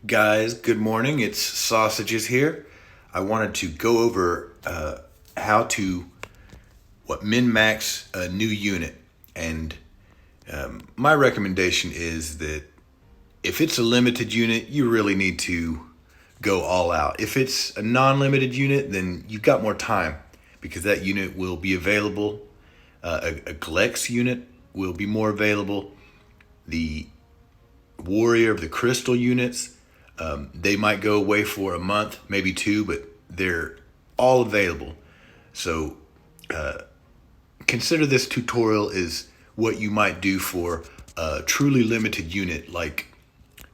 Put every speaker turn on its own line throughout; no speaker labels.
Guys, good morning. It's Sausages here. I wanted to go over how to min max a new unit, and my recommendation is that if it's a limited unit, you really need to go all out. If it's a non-limited unit, then you've got more time because that unit will be available. A Glex unit will be more available. The Warrior of the Crystal units, they might go away for a month, maybe two, but they're all available. So consider this tutorial is what you might do for a truly limited unit, like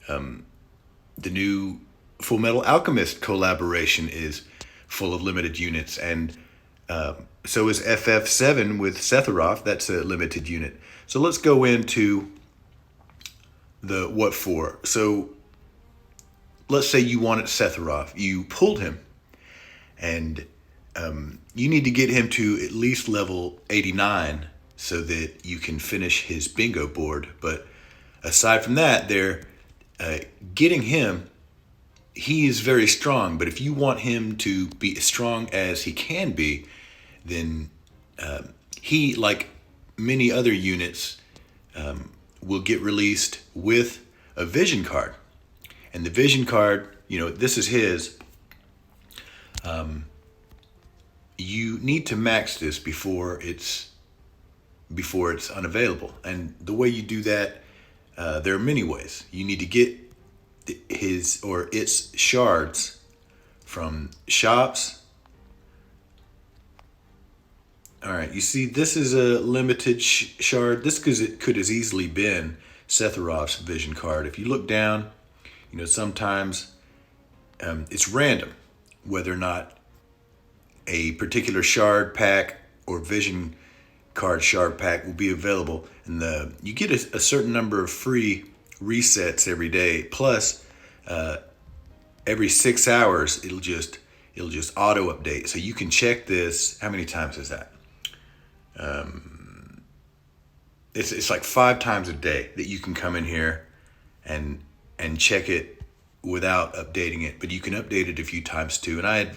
the new Full Metal Alchemist collaboration is full of limited units, and so is FF7 with Sephiroth. That's a limited unit. So let's go into the what for. So let's say you wanted Sephiroth. You pulled him, and you need to get him to at least level 89 so that you can finish his bingo board. But aside from that, getting him, he is very strong. But if you want him to be as strong as he can be, then he, like many other units, will get released with a vision card. And the vision card, this is his. You need to max this before it's unavailable. And the way you do that, there are many ways. You need to get his or its shards from shops. All right, you see, this is a limited shard. This could as easily been Sephiroth's vision card. If you look down, sometimes it's random whether or not a particular shard pack or vision card shard pack will be available. And you get a certain number of free resets every day. Plus, every 6 hours, it'll just auto update. So you can check this. How many times is that? It's like 5 times a day that you can come in here and check it without updating it. But you can update it a few times too. And I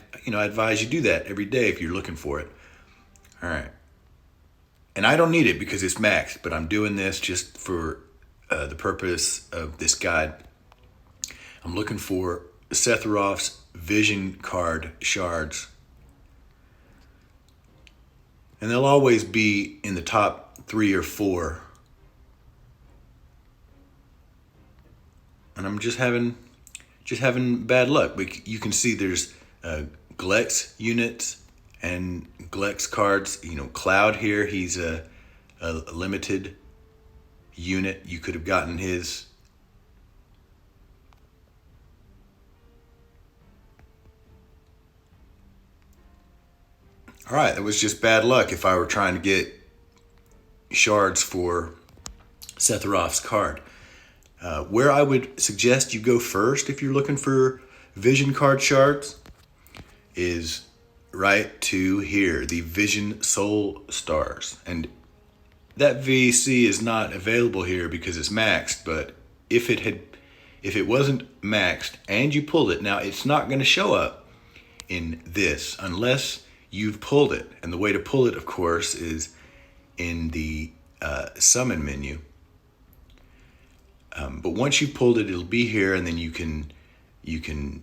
advise you do that every day if you're looking for it. All right. And I don't need it because it's maxed, but I'm doing this just for the purpose of this guide. I'm looking for Sephiroth's vision card shards. And they'll always be in the top 3 or 4. And I'm just having bad luck. But you can see there's Glex units and Glex cards. Cloud here, he's a limited unit. You could have gotten his. All right, that was just bad luck if I were trying to get shards for Sephiroth's card. Where I would suggest you go first if you're looking for vision card shards is right to here, the Vision Soul Stars. And that VC is not available here because it's maxed, but if it wasn't maxed and you pulled it, now it's not going to show up in this unless you've pulled it. And the way to pull it, of course, is in the summon menu. But once you've pulled it, it'll be here, and then you can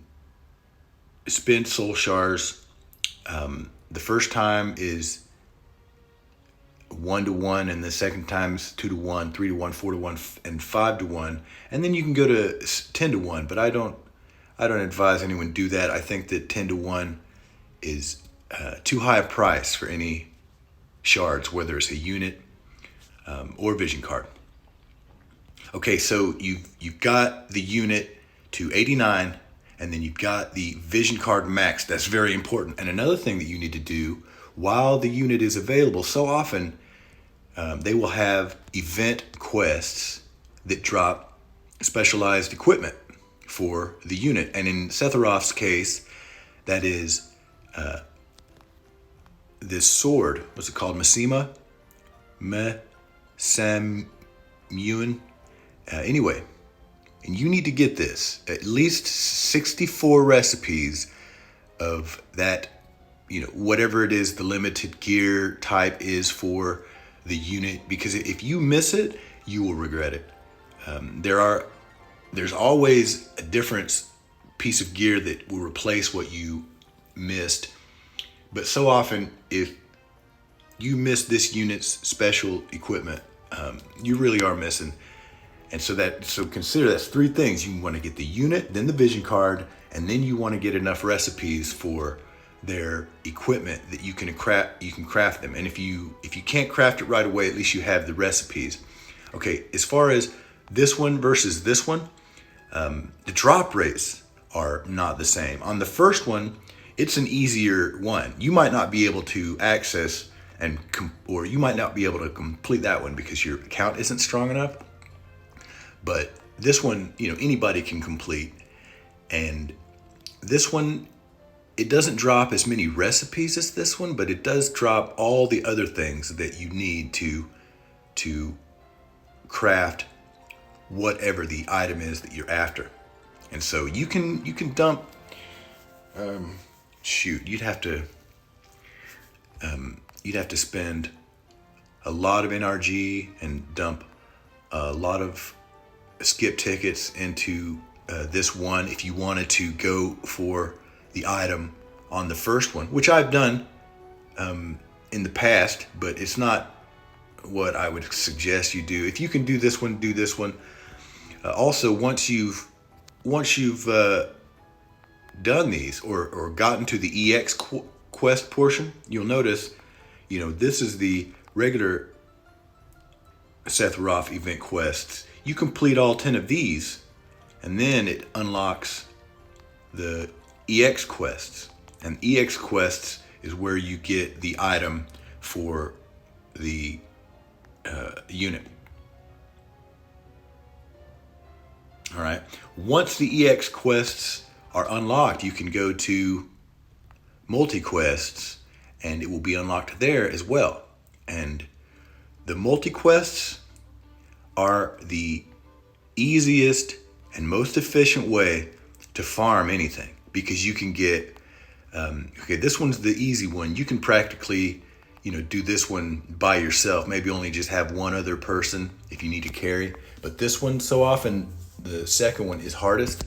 spend soul shards. The first time is 1-to-1, and the second time is 2-to-1, 3-to-1, 4-to-1, and 5-to-1, and then you can go to 10-to-1. But I don't advise anyone do that. I think that 10-to-1 is too high a price for any shards, whether it's a unit or vision card. Okay, so you've got the unit to 89, and then you've got the vision card max. That's very important. And another thing that you need to do while the unit is available, so often they will have event quests that drop specialized equipment for the unit. And in Sephiroth's case, that is this sword. What's it called? Masima? Mesamuin? Anyway, And you need to get this, at least 64 recipes of that, whatever it is the limited gear type is for the unit, because if you miss it, you will regret it. There's always a different piece of gear that will replace what you missed. But so often, if you miss this unit's special equipment, you really are missing. And so consider that's three things. You want to get the unit, then the vision card, and then you want to get enough recipes for their equipment that you can craft them. And if you can't craft it right away, at least you have the recipes. Okay, as far as this one versus this one, the drop rates are not the same. On the first one, it's an easier one. You might not be able to access or you might not be able to complete that one because your account isn't strong enough. But this one, anybody can complete. And this one, it doesn't drop as many recipes as this one, but it does drop all the other things that you need to craft whatever the item is that you're after. And so you can dump, you'd have to spend a lot of NRG and dump a lot of skip tickets into this one if you wanted to go for the item on the first one, which I've done in the past, but it's not what I would suggest you do. If you can do this one, do this one. Also, once you've done these or gotten to the EX quest portion, you'll notice, this is the regular Sephiroth event quests. You complete all 10 of these, and then it unlocks the EX quests. And EX quests is where you get the item for the unit. All right. Once the EX quests are unlocked, you can go to multi-quests, and it will be unlocked there as well. And the multi-quests are the easiest and most efficient way to farm anything, because you can get, this one's the easy one. You can practically, do this one by yourself, maybe only just have one other person if you need to carry. But this one, so often, the second one is hardest.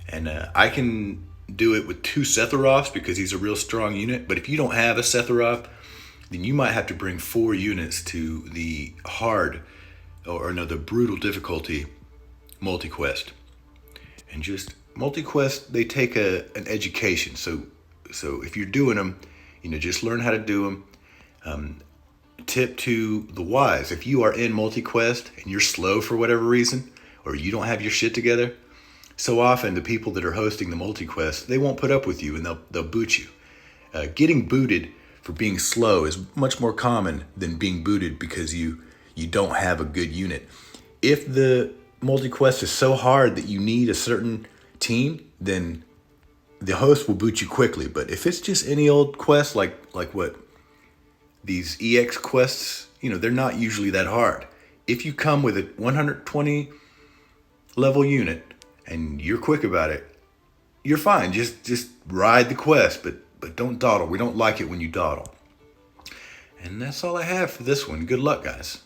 And I can do it with 2 Sephiroths because he's a real strong unit. But if you don't have a Sephiroth, then you might have to bring 4 units to the hard, the brutal difficulty multi-quest. And just multi-quest, they take an education. So if you're doing them, just learn how to do them. Tip to the wise: if you are in multi-quest and you're slow for whatever reason, or you don't have your shit together, so often the people that are hosting the multi-quest, they won't put up with you and they'll boot you. Getting booted for being slow is much more common than being booted because you don't have a good unit. If the multi-quest is so hard that you need a certain team, then the host will boot you quickly. But if it's just any old quest, like what these EX quests, they're not usually that hard. If you come with a 120 level unit and you're quick about it, you're fine. Just ride the quest, but don't dawdle. We don't like it when you dawdle. And that's all I have for this one. Good luck, guys.